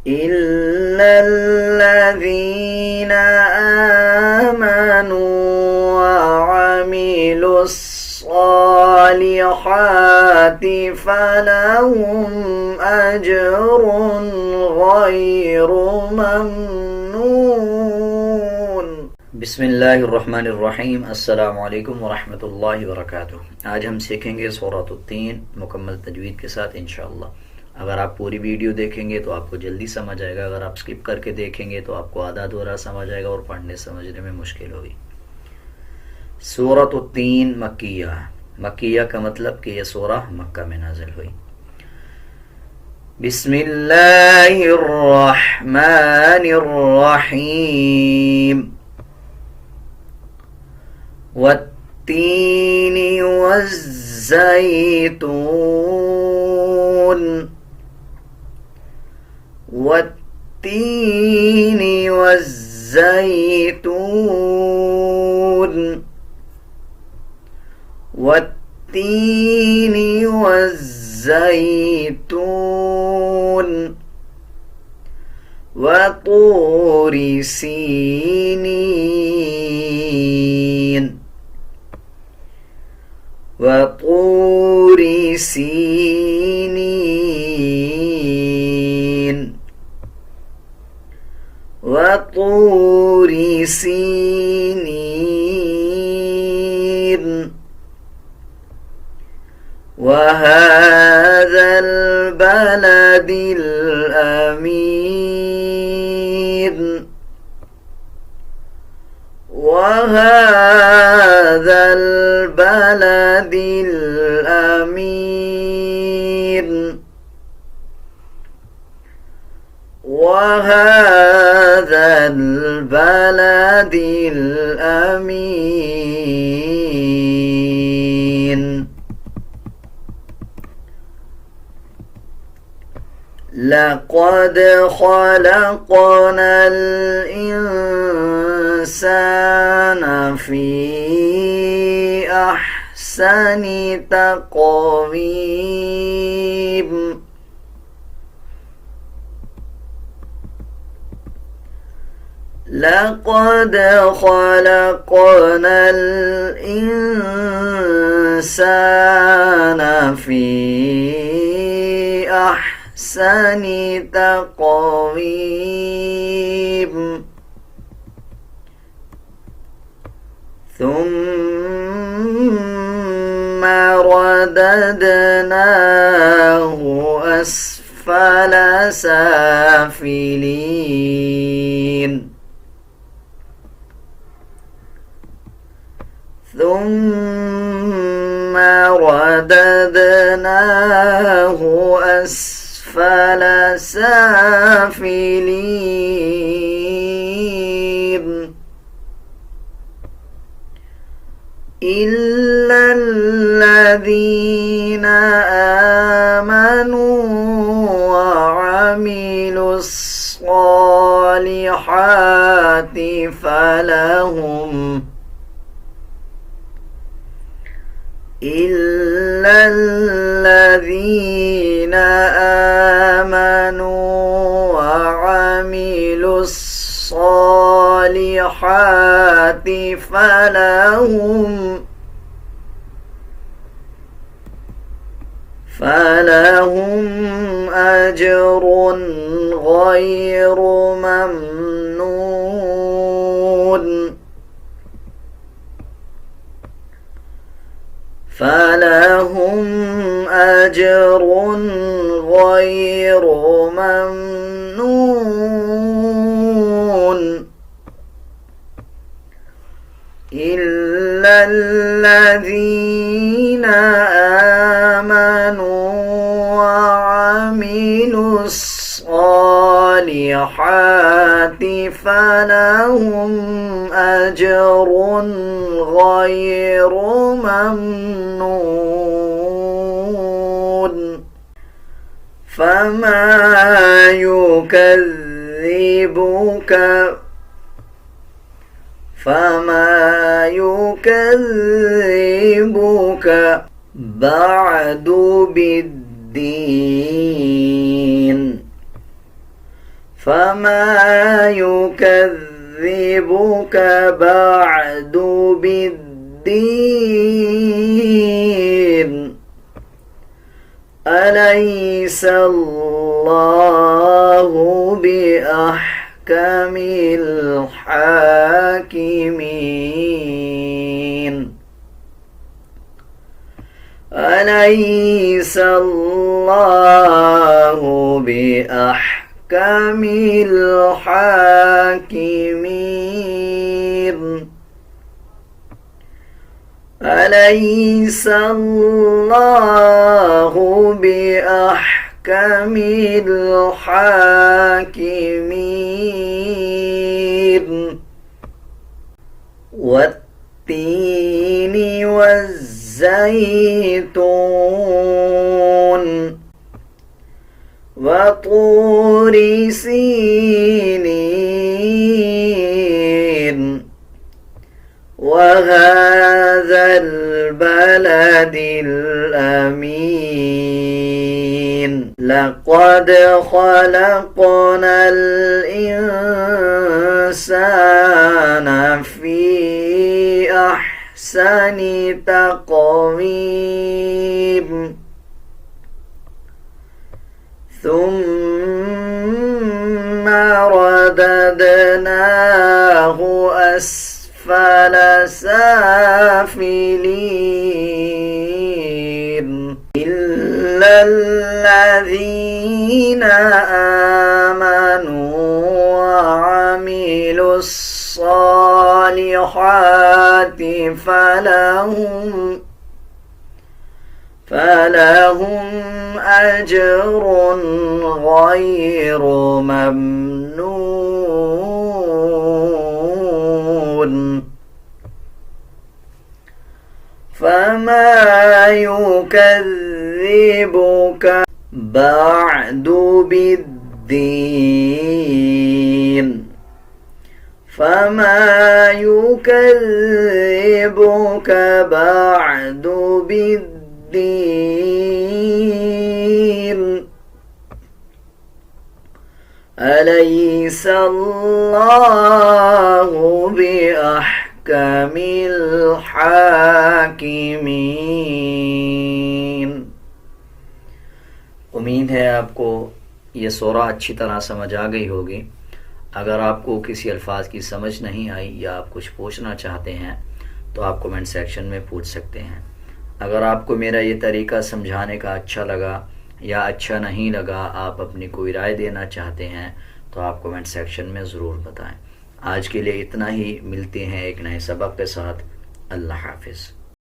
إلا الذين آمنوا وعملوا الصالحات فلهم أجر غير ممنون. बिस्मिल्लाहिर्रहमानिर्रहीम। अस्सलामु अलैकुम वरहमतुल्लाहि वबरकातुहू। आज हम सीखेंगे सूरत तीन मुकम्मल तजवीद के साथ इंशाअल्लाह। अगर आप पूरी वीडियो देखेंगे तो आपको जल्दी समझ आएगा, अगर आप स्किप करके देखेंगे तो आपको आधा अधूरा समझ आएगा और पढ़ने समझने में मुश्किल होगी। सूरत तीन मक्किया। मक्किया का मतलब कि यह सूरह मक्का में नाजिल हुई। बिस्मिल्लाहिर्रहमानिर्रहीम। वत्तीन वज़्ज़ैतून। वत्तीन वज़्ज़ैतून। वत्तीन वज़्ज़ैतून। वतूर सीनीन। वतूर सीनीन। वतूर सीनीन। वहाज़ल बलदिल अमीन। वहाज़ल बलदिल अमीन। वहाज़ल बलदिल अमीन। लक़द ख़लक़नल इंसान फ़ी अहसनि तक़वीम। लक़द ख़लक़नल इंसान फ़ी अहसनि तक़वीम। ثم رددناه أسفل سافلين। ثم رددناه أسفل سافلين. إلا الذين آمنوا وعملوا الصالحات فلهم إلا الذين آمنوا وعملوا الصالحات فلهم أجر غير ممنون. فلهم أجر غير ممنون. إلا الذين آمنوا وعملوا الصالحات فلهم أجر غير ممنون. فما يكذبك بعد بالدين. فما يكذبك بعد بالدين أليس الله بأحكم الحاكمين أليس الله بأحكم الحاكمين أليس الله بأحكم الحاكمين والتين والزيتون وطور سينين وهذا البلد الأمين لقد خلقنا الإنسان في أحسن تقويم ثم رددناه أسفل سافلين إلا الذين آمنوا وعملوا الصالحات فلهم أجر غير ممنون فما يكذبك بعد بالدين فما يكذبك بعد بالدين أليس الله بأحكم الحاكمين। उम्मीद है आपको ये सूरा अच्छी तरह समझ आ गई होगी। अगर आपको किसी अल्फाज की समझ नहीं आई या आप कुछ पूछना चाहते हैं तो आप कमेंट सेक्शन में पूछ सकते हैं। अगर आपको मेरा ये तरीका समझाने का अच्छा लगा या अच्छा नहीं लगा, आप अपनी कोई राय देना चाहते हैं तो आप कमेंट सेक्शन में ज़रूर बताएं। आज के लिए इतना ही, मिलते हैं एक नए सबक के साथ। अल्लाह हाफिज़।